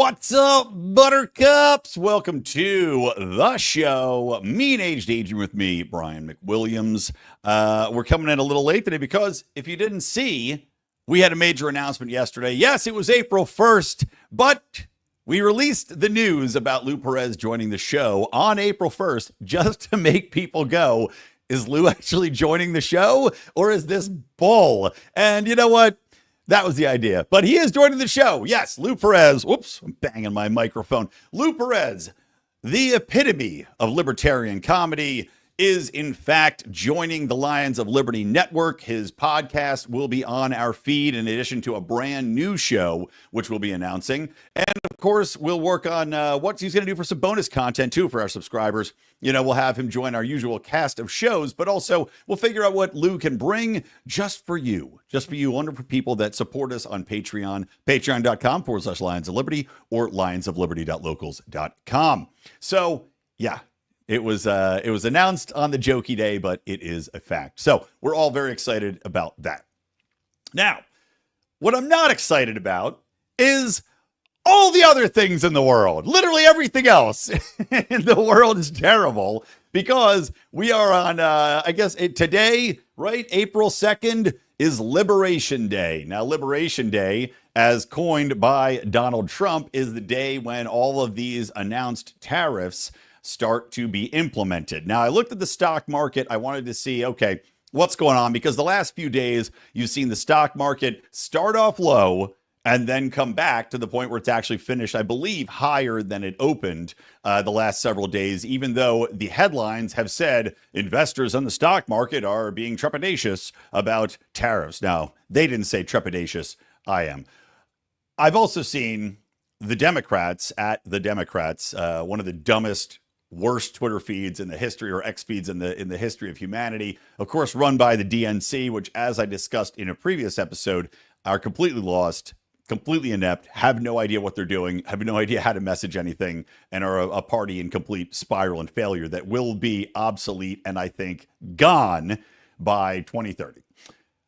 What's up, buttercups? Welcome to the show, Mean Age Daydream with me, Brian McWilliams. We're coming in a little late today because if you didn't see, we had a major announcement yesterday. Yes, it was April 1st, but we released the news about Lou Perez joining the show on April 1st just to make people go, is Lou actually joining the show or is this bull? And you know what? That was the idea. But he is joining the show. Yes, Lou Perez. Whoops, I'm banging my microphone. Lou Perez, the epitome of libertarian comedy, is in fact joining the Lions of Liberty Network. His podcast will be on our feed in addition to a brand new show, which we'll be announcing. And of course, we'll work on what he's going to do for some bonus content too for our subscribers. You know, we'll have him join our usual cast of shows, but also we'll figure out what Lou can bring just for you, wonderful people that support us on Patreon, patreon.com/Lions of Liberty or lionsofliberty.locals.com. So yeah, it was announced on the jokey day, but it is a fact. So we're all very excited about that. Now, what I'm not excited about is all the other things in the world. Literally everything else in the world is terrible because we are on, today, right? April 2nd is Liberation Day. Now, Liberation Day, as coined by Donald Trump, is the day when all of these announced tariffs start to be implemented. Now, I looked at the stock market. I wanted to see, okay, what's going on? Because the last few days, you've seen the stock market start off low and then come back to the point where it's actually finished, I believe, higher than it opened the last several days, even though the headlines have said investors on the stock market are being trepidatious about tariffs. Now, they didn't say trepidatious. I am. I've also seen the Democrats at the Democrats, one of the dumbest, worst Twitter feeds in the history, or X feeds in the history of humanity, of course, run by the DNC, which, as I discussed in a previous episode, are completely lost, completely inept, have no idea what they're doing, have no idea how to message anything, and are a party in complete spiral and failure that will be obsolete and I think gone by 2030.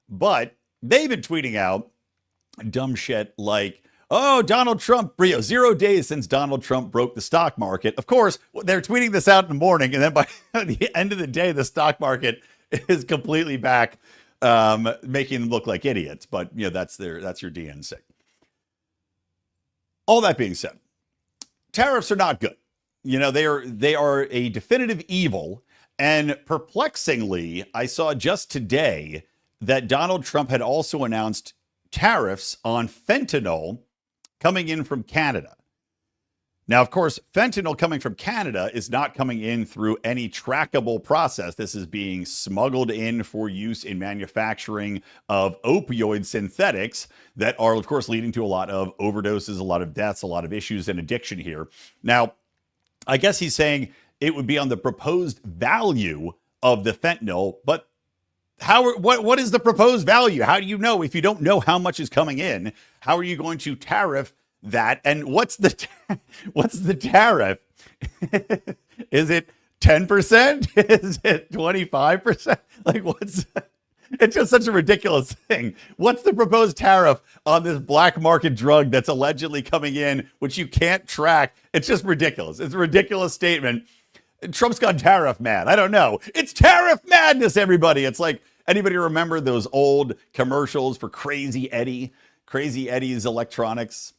But they've been tweeting out dumb shit like, oh, Donald Trump, 0 days since Donald Trump broke the stock market. Of course, they're tweeting this out in the morning, and then by the end of the day, the stock market is completely back, making them look like idiots. But you know, that's your DNC. All that being said, tariffs are not good. You know, they are a definitive evil. And perplexingly, I saw just today that Donald Trump had also announced tariffs on fentanyl coming in from Canada. Now, of course, fentanyl coming from Canada is not coming in through any trackable process. This is being smuggled in for use in manufacturing of opioid synthetics that are, of course, leading to a lot of overdoses, a lot of deaths, a lot of issues and addiction here. Now, I guess he's saying it would be on the proposed value of the fentanyl, but what is the proposed value? How do you know if you don't know how much is coming in? How are you going to tariff that? And what's the tariff? Is it 10%? Is it 25%? Like it's just such a ridiculous thing. What's the proposed tariff on this black market drug that's allegedly coming in, which you can't track? It's just ridiculous. It's a ridiculous statement. Trump's gone tariff mad. I don't know. It's tariff madness, everybody. It's like, anybody remember those old commercials for Crazy Eddie? Crazy Eddie's Electronics?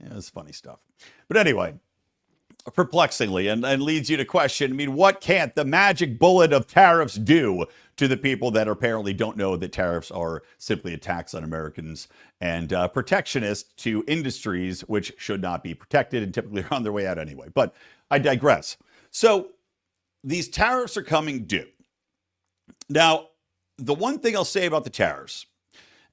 Yeah, it's funny stuff. But anyway, perplexingly, and leads you to question, I mean, what can't the magic bullet of tariffs do to the people that apparently don't know that tariffs are simply a tax on Americans and protectionist to industries which should not be protected and typically are on their way out anyway. But I digress. So these tariffs are coming due. Now, the one thing I'll say about the tariffs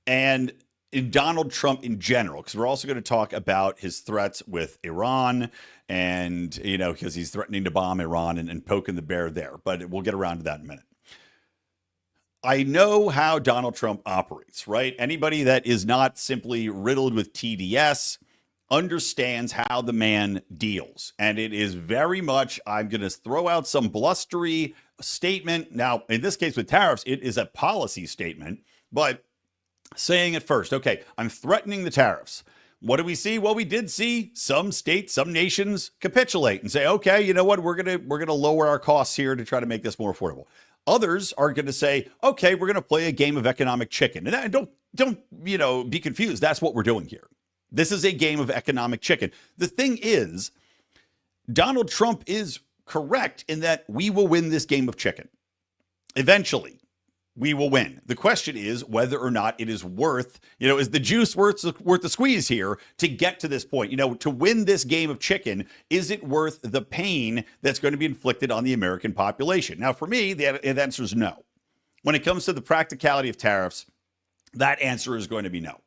and in Donald Trump in general, because we're also going to talk about his threats with Iran and, you know, because he's threatening to bomb Iran and poking the bear there. But we'll get around to that in a minute. I know how Donald Trump operates, right? Anybody that is not simply riddled with TDS understands how the man deals. And it is very much, I'm going to throw out some blustery statement. Now, in this case with tariffs, it is a policy statement, but saying it first, okay, I'm threatening the tariffs. What do we see? Well, we did see some states, some nations capitulate and say, okay, you know what? We're gonna lower our costs here to try to make this more affordable. Others are going to say, okay, we're going to play a game of economic chicken. And don't be confused. That's what we're doing here. This is a game of economic chicken. The thing is, Donald Trump is correct in that we will win this game of chicken. Eventually, we will win. The question is whether or not it is worth, is the juice worth the squeeze here to get to this point? To win this game of chicken, is it worth the pain that's going to be inflicted on the American population? Now, for me, the answer is no. When it comes to the practicality of tariffs, that answer is going to be no.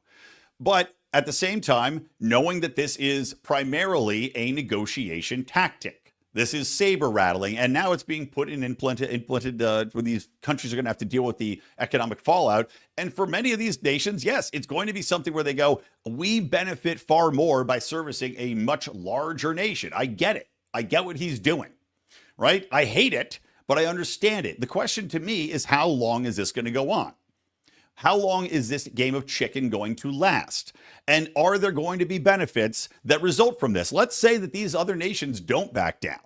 But at the same time, knowing that this is primarily a negotiation tactic. This is saber rattling, and now it's being implemented where these countries are going to have to deal with the economic fallout. And for many of these nations, yes, it's going to be something where they go, we benefit far more by servicing a much larger nation. I get it. I get what he's doing, right? I hate it, but I understand it. The question to me is, how long is this going to go on? How long is this game of chicken going to last? And are there going to be benefits that result from this? Let's say that these other nations don't back down.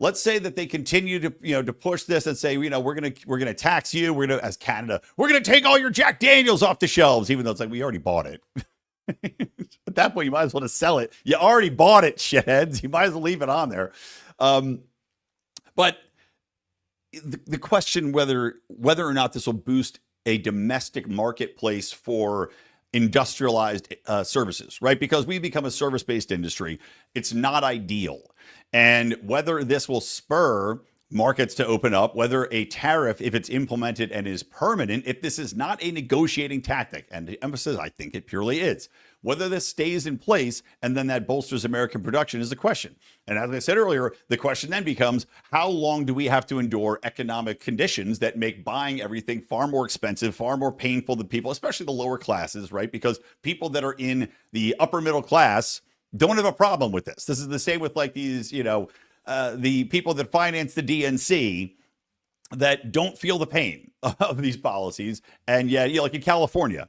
Let's say that they continue to push this and say, we're gonna tax you. We're gonna, as Canada, we're gonna take all your Jack Daniels off the shelves, even though it's like we already bought it. At that point, you might as well just sell it. You already bought it, shitheads. You might as well leave it on there. But the question whether or not this will boost a domestic marketplace for industrialized services, right? Because we become a service-based industry. It's not ideal. And whether this will spur markets to open up, whether a tariff, if it's implemented and is permanent, if this is not a negotiating tactic, and the emphasis, I think it purely is, whether this stays in place and then that bolsters American production is the question. And as I said earlier, the question then becomes, how long do we have to endure economic conditions that make buying everything far more expensive, far more painful to people, especially the lower classes, right? Because people that are in the upper middle class don't have a problem with this. This is the same with like these, the people that finance the DNC that don't feel the pain of these policies. And yet, like in California's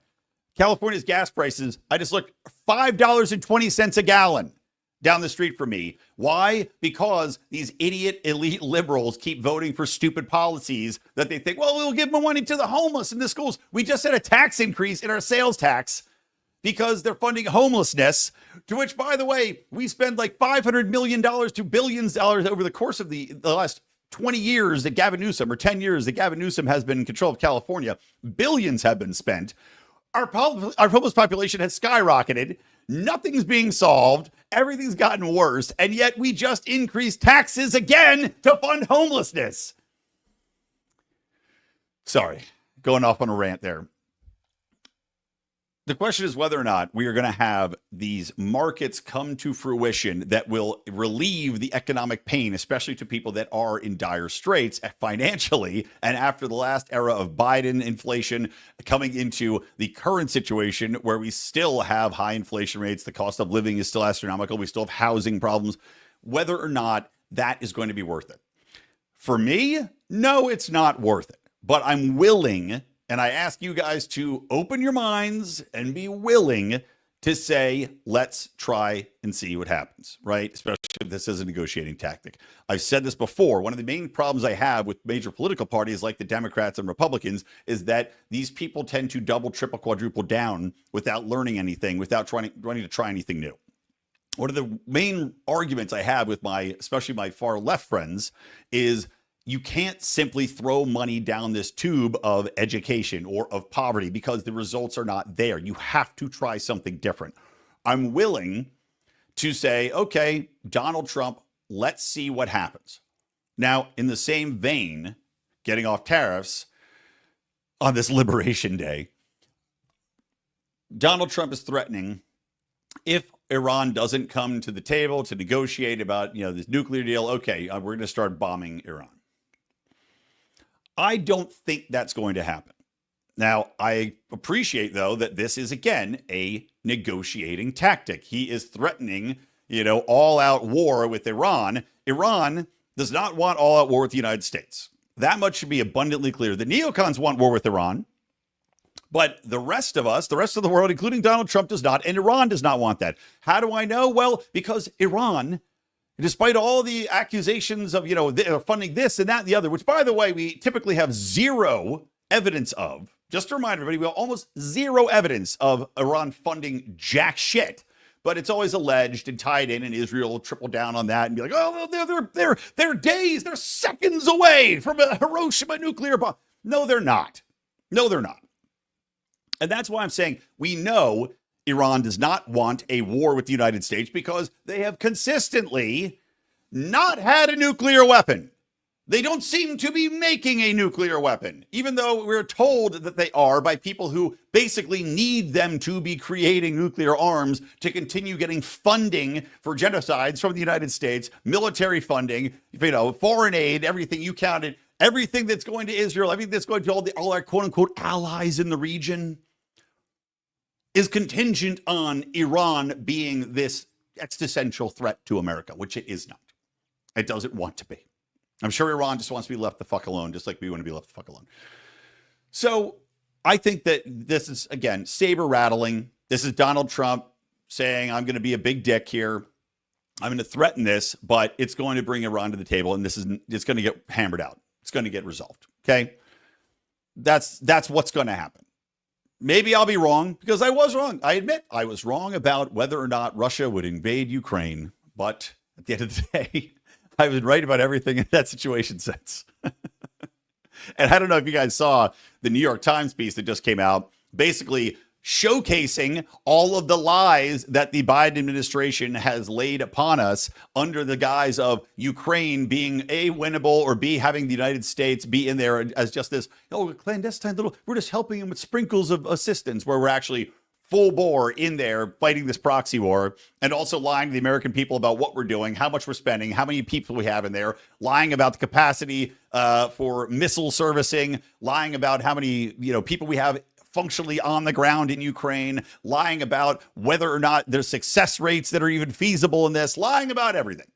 gas prices, I just looked, $5.20 a gallon down the street from me. Why? Because these idiot elite liberals keep voting for stupid policies that they think, well, we'll give more money to the homeless in the schools. We just had a tax increase in our sales tax because they're funding homelessness, to which, by the way, we spend like $500 million to billions of dollars over the course of the last 20 years that Gavin Newsom, or 10 years that Gavin Newsom has been in control of California. Billions have been spent. Our homeless population has skyrocketed. Nothing's being solved. Everything's gotten worse. And yet we just increased taxes again to fund homelessness. Sorry, going off on a rant there. The question is whether or not we are going to have these markets come to fruition that will relieve the economic pain, especially to people that are in dire straits financially. And after the last era of Biden inflation, coming into the current situation where we still have high inflation rates, the cost of living is still astronomical, we still have housing problems, whether or not that is going to be worth it. For me, no, it's not worth it. But I'm willing, and I ask you guys to open your minds and be willing to say, let's try and see what happens, right? Especially if this is a negotiating tactic. I've said this before. One of the main problems I have with major political parties like the Democrats and Republicans is that these people tend to double, triple, quadruple down without learning anything, without wanting to try anything new. One of the main arguments I have with especially my far left friends is, you can't simply throw money down this tube of education or of poverty because the results are not there. You have to try something different. I'm willing to say, okay, Donald Trump, let's see what happens. Now, in the same vein, getting off tariffs on this Liberation Day, Donald Trump is threatening, if Iran doesn't come to the table to negotiate about, this nuclear deal, okay, we're going to start bombing Iran. I don't think that's going to happen. Now, I appreciate, though, that this is, again, a negotiating tactic. He is threatening, all-out war with Iran. Iran does not want all-out war with the United States. That much should be abundantly clear. The neocons want war with Iran, But the rest of us, the rest of the world, including Donald Trump, does not, and Iran does not want that. How do I know? Well, because Iran, despite all the accusations of, they're funding this and that and the other, which, by the way, we typically have zero evidence of. Just to remind everybody, we have almost zero evidence of Iran funding jack shit. But it's always alleged and tied in, and Israel will triple down on that and be like, oh, they're days, they're seconds away from a Hiroshima nuclear bomb. No, they're not. No, they're not. And that's why I'm saying we know Iran does not want a war with the United States because they have consistently not had a nuclear weapon. They don't seem to be making a nuclear weapon, even though we're told that they are by people who basically need them to be creating nuclear arms to continue getting funding for genocides from the United States, military funding, foreign aid, everything you counted, everything that's going to Israel, everything that's going to all our quote unquote allies in the region is contingent on Iran being this existential threat to America, which it is not. It doesn't want to be. I'm sure Iran just wants to be left the fuck alone, just like we want to be left the fuck alone. So I think that this is, again, saber rattling. This is Donald Trump saying, I'm going to be a big dick here. I'm going to threaten this, but it's going to bring Iran to the table, and it's going to get hammered out. It's going to get resolved. Okay? That's what's going to happen. Maybe I'll be wrong, because I was wrong. I admit I was wrong about whether or not Russia would invade Ukraine. But at the end of the day, I've been right about everything in that situation since. And I don't know if you guys saw the New York Times piece that just came out, basically showcasing all of the lies that the Biden administration has laid upon us under the guise of Ukraine being A, winnable, or B, having the United States be in there as just this, clandestine we're just helping them with sprinkles of assistance, where we're actually full bore in there fighting this proxy war, and also lying to the American people about what we're doing, how much we're spending, how many people we have in there, lying about the capacity for missile servicing, lying about how many people we have functionally on the ground in Ukraine, lying about whether or not there's success rates that are even feasible in this, lying about everything.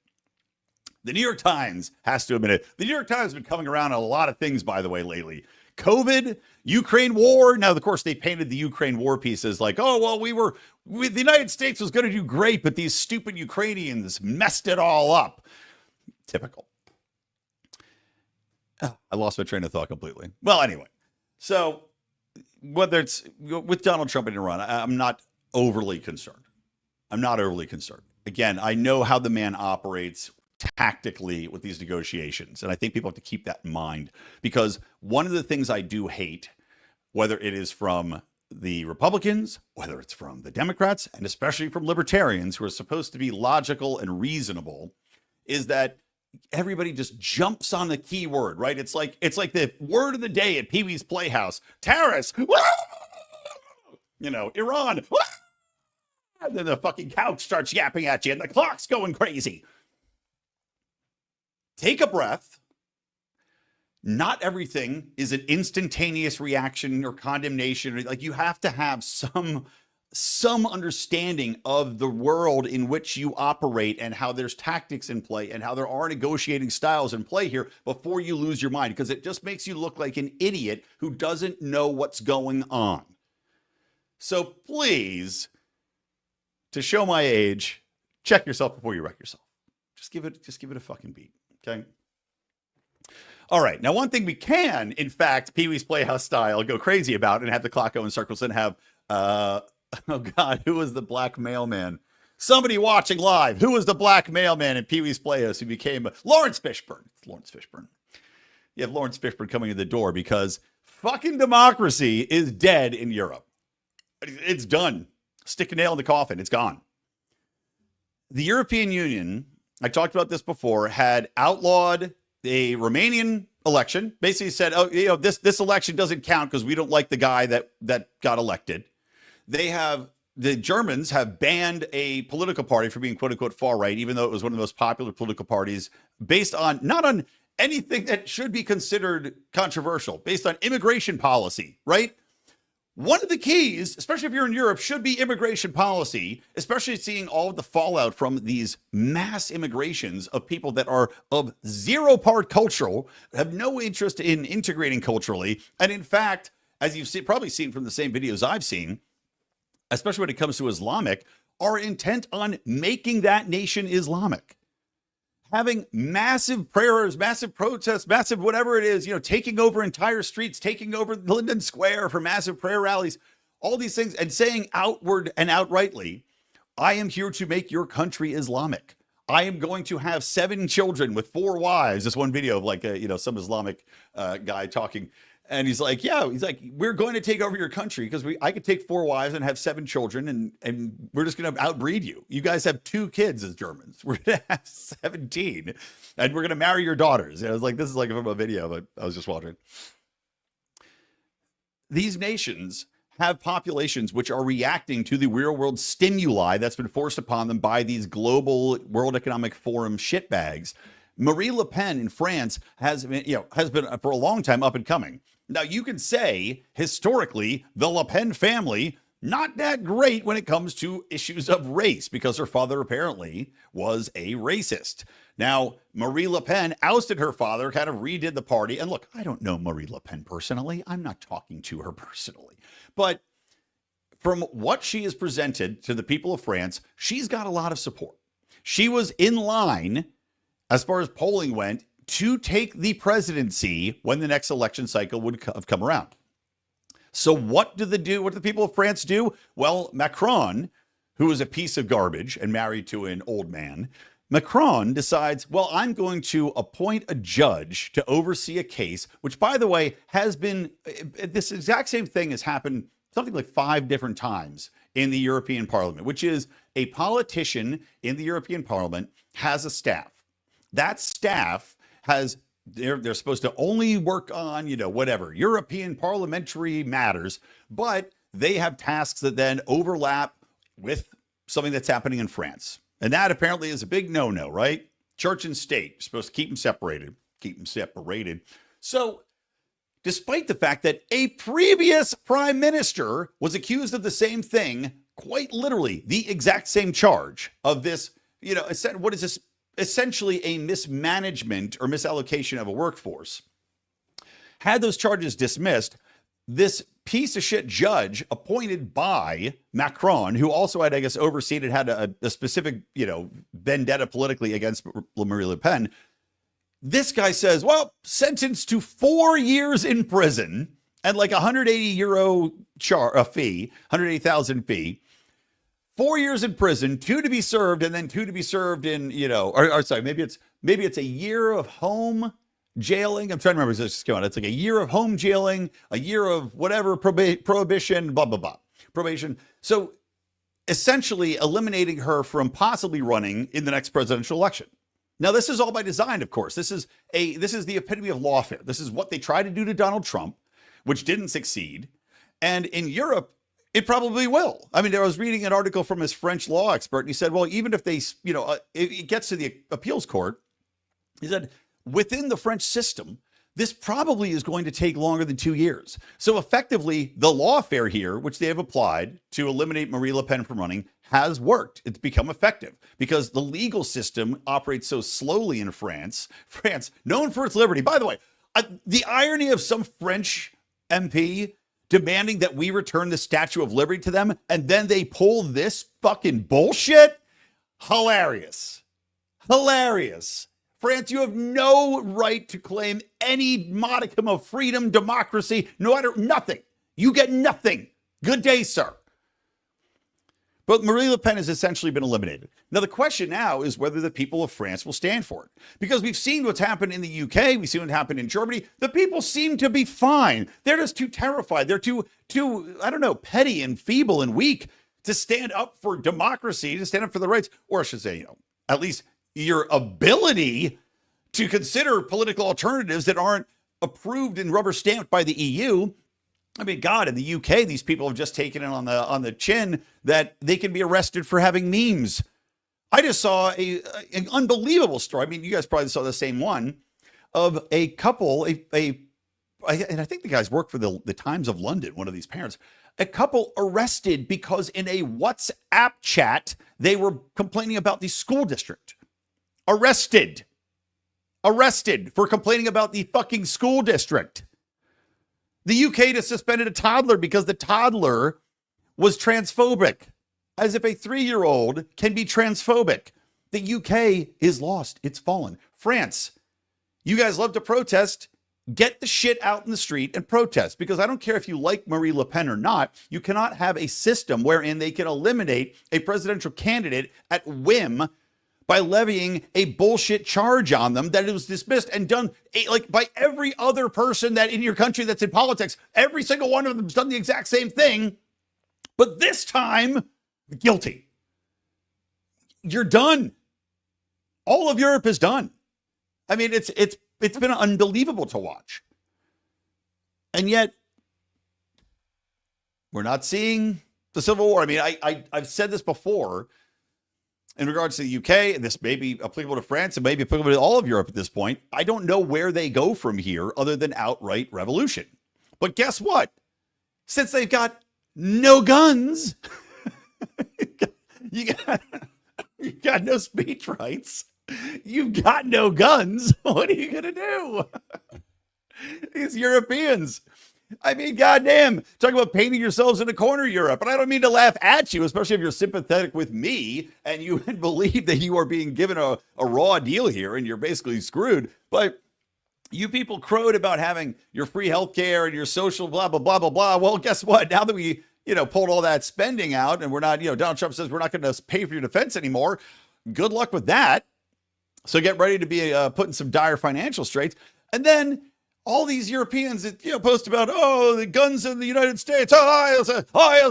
The New York Times has to admit it. The New York Times has been coming around on a lot of things, by the way, lately. COVID, Ukraine war. Now, of course, they painted the Ukraine war pieces like, oh, well, the United States was going to do great, but these stupid Ukrainians messed it all up. Typical. I lost my train of thought completely. Well, anyway, so whether it's with Donald Trump and Iran, I'm not overly concerned. I'm not overly concerned. Again, I know how the man operates tactically with these negotiations. And I think people have to keep that in mind, because one of the things I do hate, whether it is from the Republicans, whether it's from the Democrats, and especially from libertarians who are supposed to be logical and reasonable, is that everybody just jumps on the key word, right? It's like the word of the day at Pee-wee's Playhouse: tariffs, Iran, and then the fucking couch starts yapping at you and the clock's going crazy. Take a breath. Not everything is an instantaneous reaction or condemnation. Like, you have to have some understanding of the world in which you operate and how there's tactics in play and how there are negotiating styles in play here before you lose your mind, because it just makes you look like an idiot who doesn't know what's going on. So please, to show my age, check yourself before you wreck yourself. Just give it a fucking beat. Okay. All right. Now, one thing we can, in fact, Pee-wee's Playhouse style, go crazy about and have the clock go in circles and have, oh God, who was the black mailman? Somebody watching live. Who was the black mailman in Pee-wee's Playhouse who became Lawrence Fishburne? It's Lawrence Fishburne. You have Lawrence Fishburne coming in the door because fucking democracy is dead in Europe. It's done. Stick a nail in the coffin. It's gone. The European Union, I talked about this before, had outlawed a Romanian election. Basically said, this election doesn't count because we don't like the guy that got elected. The Germans have banned a political party for being quote unquote far right, even though it was one of the most popular political parties, based on not on anything that should be considered controversial, based on immigration policy, right? One of the keys, especially if you're in Europe, should be immigration policy, especially seeing all of the fallout from these mass immigrations of people that are of zero part cultural, have no interest in integrating culturally. And in fact, as you've probably seen from the same videos I've seen, especially when it comes to Islamic, are intent on making that nation Islamic. Having massive prayers, massive protests, massive whatever it is, taking over entire streets, taking over Linden Square for massive prayer rallies, all these things, and saying outward and outrightly, I am here to make your country Islamic. I am going to have 7 children with 4 wives. This one video of some Islamic guy talking. And he's like, we're going to take over your country because I could take 4 wives and have 7 children and we're just going to outbreed you. You guys have 2 kids as Germans. We're going to have 17 and we're going to marry your daughters. And I was like, this is like from a video, but I was just wondering. These nations have populations which are reacting to the real world stimuli that's been forced upon them by these global World Economic Forum shitbags. Marine Le Pen in France has been for a long time up and coming. Now, you can say, historically, the Le Pen family, not that great when it comes to issues of race, because her father apparently was a racist. Now, Marie Le Pen ousted her father, kind of redid the party. And look, I don't know Marie Le Pen personally. I'm not talking to her personally. But from what she has presented to the people of France, she's got a lot of support. She was in line, as far as polling went, to take the presidency when the next election cycle would have come around. So what do the people of France do? Well, Macron, who is a piece of garbage and married to an old man, Macron decides, well, I'm going to appoint a judge to oversee a case, which, by the way, has been, this exact same thing has happened something like 5 different times in the European Parliament, which is a politician in the European Parliament has a staff. That staff they're supposed to only work on, whatever, European parliamentary matters, but they have tasks that then overlap with something that's happening in France. And that apparently is a big no-no, right? Church and state, you're supposed to keep them separated. So despite the fact that a previous prime minister was accused of the same thing, quite literally the exact same charge of this, what is this? Essentially a mismanagement or misallocation of a workforce. Had those charges dismissed, this piece of shit judge appointed by Macron, who also had, I guess, overseen and had a specific, vendetta politically against Marine Le Pen. This guy says, well, sentenced to 4 years in prison and like €180 fee, 180,000 fee. 4 years in prison, 2 to be served, and then 2 to be served in, maybe it's a year of home jailing. I'm trying to remember this just came out. It's like a year of home jailing, a year of whatever prohibition, blah, blah, blah. Probation. So essentially eliminating her from possibly running in the next presidential election. Now, this is all by design, of course. This is the epitome of lawfare. This is what they tried to do to Donald Trump, which didn't succeed. And in Europe, it probably will. I mean, I was reading an article from his French law expert, and he said, well, even if they, it gets to the appeals court, he said, within the French system, this probably is going to take longer than 2 years. So effectively, the lawfare here, which they have applied to eliminate Marie Le Pen from running, has worked. It's become effective because the legal system operates so slowly in France. France, known for its liberty. By the way, the irony of some French MP demanding that we return the Statue of Liberty to them, and then they pull this fucking bullshit? Hilarious. Hilarious. France, you have no right to claim any modicum of freedom, democracy, nothing. You get nothing. Good day, sir. But Marie Le Pen has essentially been eliminated. Now, the question now is whether the people of France will stand for it. Because we've seen what's happened in the UK. We've seen what happened in Germany. The people seem to be fine. They're just too terrified. They're too, petty and feeble and weak to stand up for democracy, to stand up for the rights, or I should say, at least your ability to consider political alternatives that aren't approved and rubber stamped by the EU. I mean, God, in the UK, these people have just taken it on the chin that they can be arrested for having memes. I just saw an unbelievable story. I mean, you guys probably saw the same one of a couple, and I think the guys work for the Times of London, one of these parents, a couple arrested because in a WhatsApp chat, they were complaining about the school district. Arrested for complaining about the fucking school district. The UK just suspended a toddler because the toddler was transphobic, as if a 3-year-old can be transphobic. The UK is lost. It's fallen. France, you guys love to protest. Get the shit out in the street and protest, because I don't care if you like Marie Le Pen or not. You cannot have a system wherein they can eliminate a presidential candidate at whim by levying a bullshit charge on them that it was dismissed and done like by every other person that in your country that's in politics. Every single one of them's done the exact same thing, but this time, guilty. You're done. All of Europe is done. I mean, it's been unbelievable to watch. And yet, we're not seeing the Civil War. I mean, I've said this before in regards to the UK, and this may be applicable to France, and maybe applicable to all of Europe at this point. I don't know where they go from here other than outright revolution. But guess what? Since they've got no guns, you got no speech rights. You've got no guns. What are you going to do? These Europeans. I mean, goddamn, talk about painting yourselves in a corner, Europe. And I don't mean to laugh at you, especially if you're sympathetic with me and you believe that you are being given a raw deal here and you're basically screwed. But you people crowed about having your free healthcare and your social blah, blah, blah, blah, blah. Well, guess what? Now that we, pulled all that spending out and we're not, Donald Trump says we're not going to pay for your defense anymore. Good luck with that. So get ready to be put in some dire financial straits. And then all these Europeans that post about, the guns in the United States. I was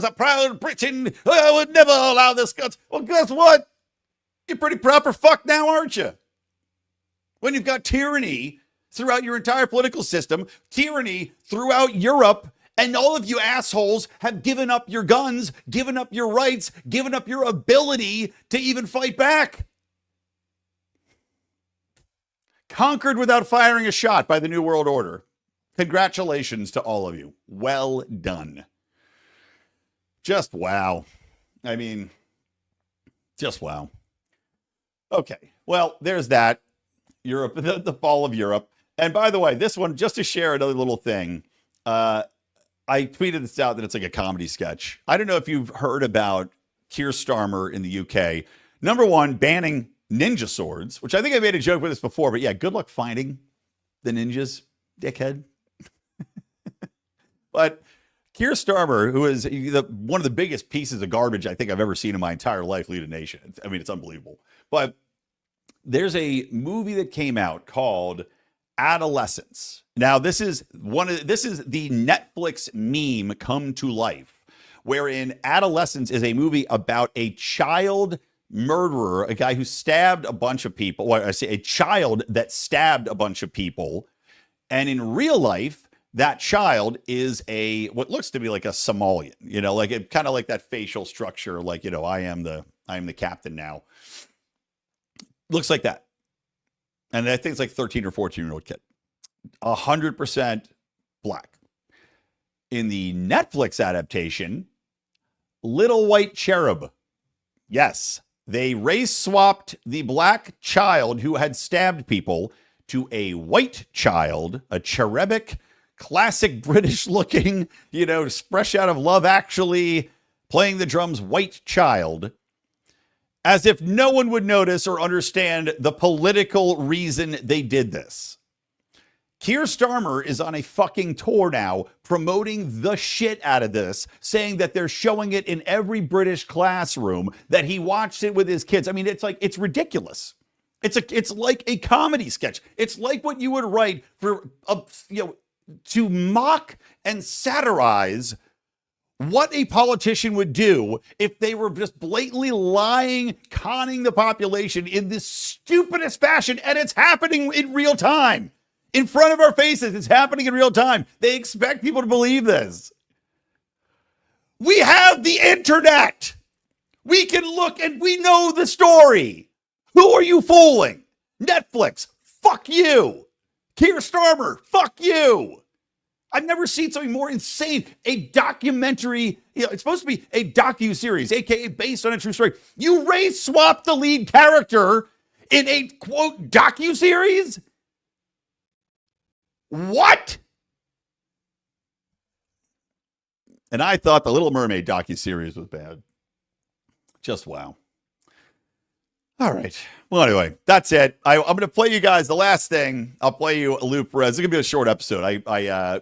a proud Briton. I would never allow this guns. Well, guess what? You're pretty proper fuck now, aren't you? When you've got tyranny throughout your entire political system, tyranny throughout Europe, and all of you assholes have given up your guns, given up your rights, given up your ability to even fight back. Conquered without firing a shot by the New World Order. Congratulations to all of you. Well done. Just wow. I mean, just wow. Okay, well, there's that. Europe, the fall of Europe. And by the way, this one, just to share another little thing, I tweeted this out that it's like a comedy sketch. I don't know if you've heard about Keir Starmer in the UK. Number one, banning ninja swords, which I think I made a joke with this before, but yeah, good luck finding the ninjas, dickhead. But Keir Starmer, who is one of the biggest pieces of garbage I think I've ever seen in my entire life lead a nation. I mean, it's unbelievable. But there's a movie that came out called Adolescence. Now, this is the Netflix meme come to life, wherein Adolescence is a movie about a child murderer, a guy who stabbed a bunch of people. Well, I say a child that stabbed a bunch of people. And in real life, that child is what looks to be like a Somalian, like it kind of like that facial structure, like, I am the captain now. Looks like that. And I think it's like 13 or 14-year-old kid. 100% black. In the Netflix adaptation, Little White Cherub. Yes. They race swapped the black child who had stabbed people to a white child, a cherubic, classic British looking, fresh out of Love Actually, playing the drums white child, as if no one would notice or understand the political reason they did this. Keir Starmer is on a fucking tour now promoting the shit out of this, saying that they're showing it in every British classroom, that he watched it with his kids. I mean, it's ridiculous. It's like a comedy sketch. It's like what you would write for to mock and satirize what a politician would do if they were just blatantly lying, conning the population in this stupidest fashion, and it's happening in real time. In front of our faces, it's happening in real time. They expect people to believe this. We have the internet. We can look and we know the story. Who are you fooling? Netflix, fuck you. Keir Starmer, fuck you. I've never seen something more insane. A documentary, it's supposed to be a docu-series, aka based on a true story. You race swap the lead character in a, quote, docu-series? What? And I thought the Little Mermaid docuseries was bad. Just wow. All right. Well, anyway, that's it. I'm going to play you guys the last thing. I'll play you Lou Perez. It's going to be a short episode.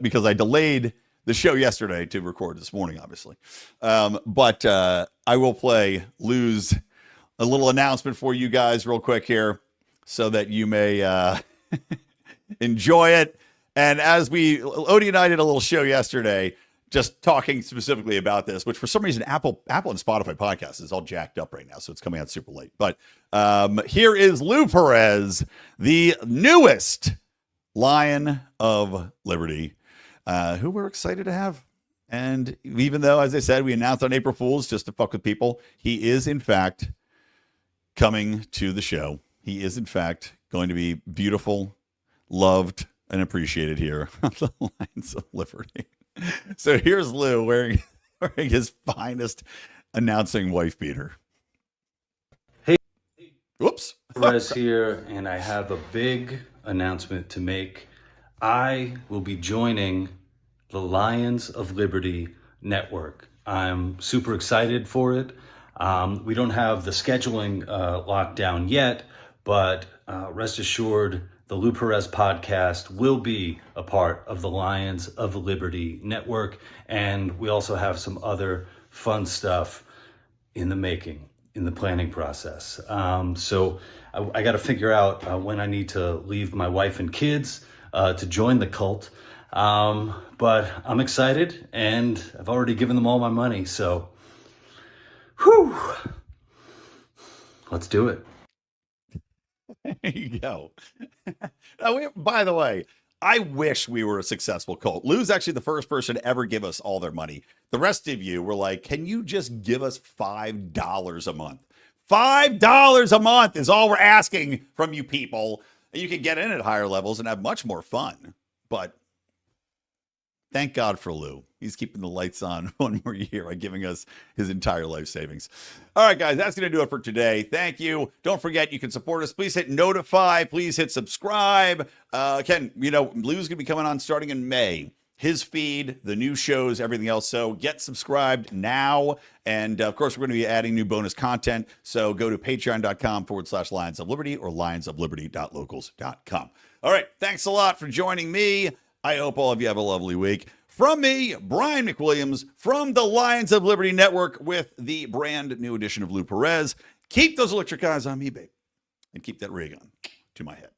Because I delayed the show yesterday to record this morning, obviously. But I will play Lou's a little announcement for you guys real quick here so that you may enjoy it. And as Odie and I did a little show yesterday, just talking specifically about this, which for some reason Apple and Spotify podcasts is all jacked up right now, so it's coming out super late. But here is Lou Perez, the newest Lion of Liberty, who we're excited to have. And even though, as I said, we announced on April Fool's just to fuck with people, he is in fact coming to the show. He is in fact going to be beautiful, loved, and appreciated here on the Lions of Liberty. So here's Lou wearing his finest announcing wife beater. Hey, whoops. Perez here, and I have a big announcement to make. I will be joining the Lions of Liberty Network. I'm super excited for it. We don't have the scheduling locked down yet, but rest assured, the Lou Perez podcast will be a part of the Lions of Liberty Network, and we also have some other fun stuff in the making, in the planning process. So I got to figure out when I need to leave my wife and kids to join the cult. But I'm excited, and I've already given them all my money, so whew, let's do it. There you go. By the way, I wish we were a successful cult. Lou's actually the first person to ever give us all their money. The rest of you were like, can you just give us $5 a month? $5 a month is all we're asking from you people. You can get in at higher levels and have much more fun. But thank God for Lou. He's keeping the lights on one more year by giving us his entire life savings. All right, guys, that's going to do it for today. Thank you. Don't forget, you can support us. Please hit notify. Please hit subscribe. Ken, Lou's going to be coming on starting in May. His feed, the new shows, everything else. So get subscribed now. And of course, we're going to be adding new bonus content. So go to patreon.com/Lions of Liberty or lionsofliberty.locals.com. All right. Thanks a lot for joining me. I hope all of you have a lovely week. From me, Brian McWilliams, from the Lions of Liberty Network with the brand new edition of Lou Perez. Keep those electric eyes on me, babe. And keep that rig on to my head.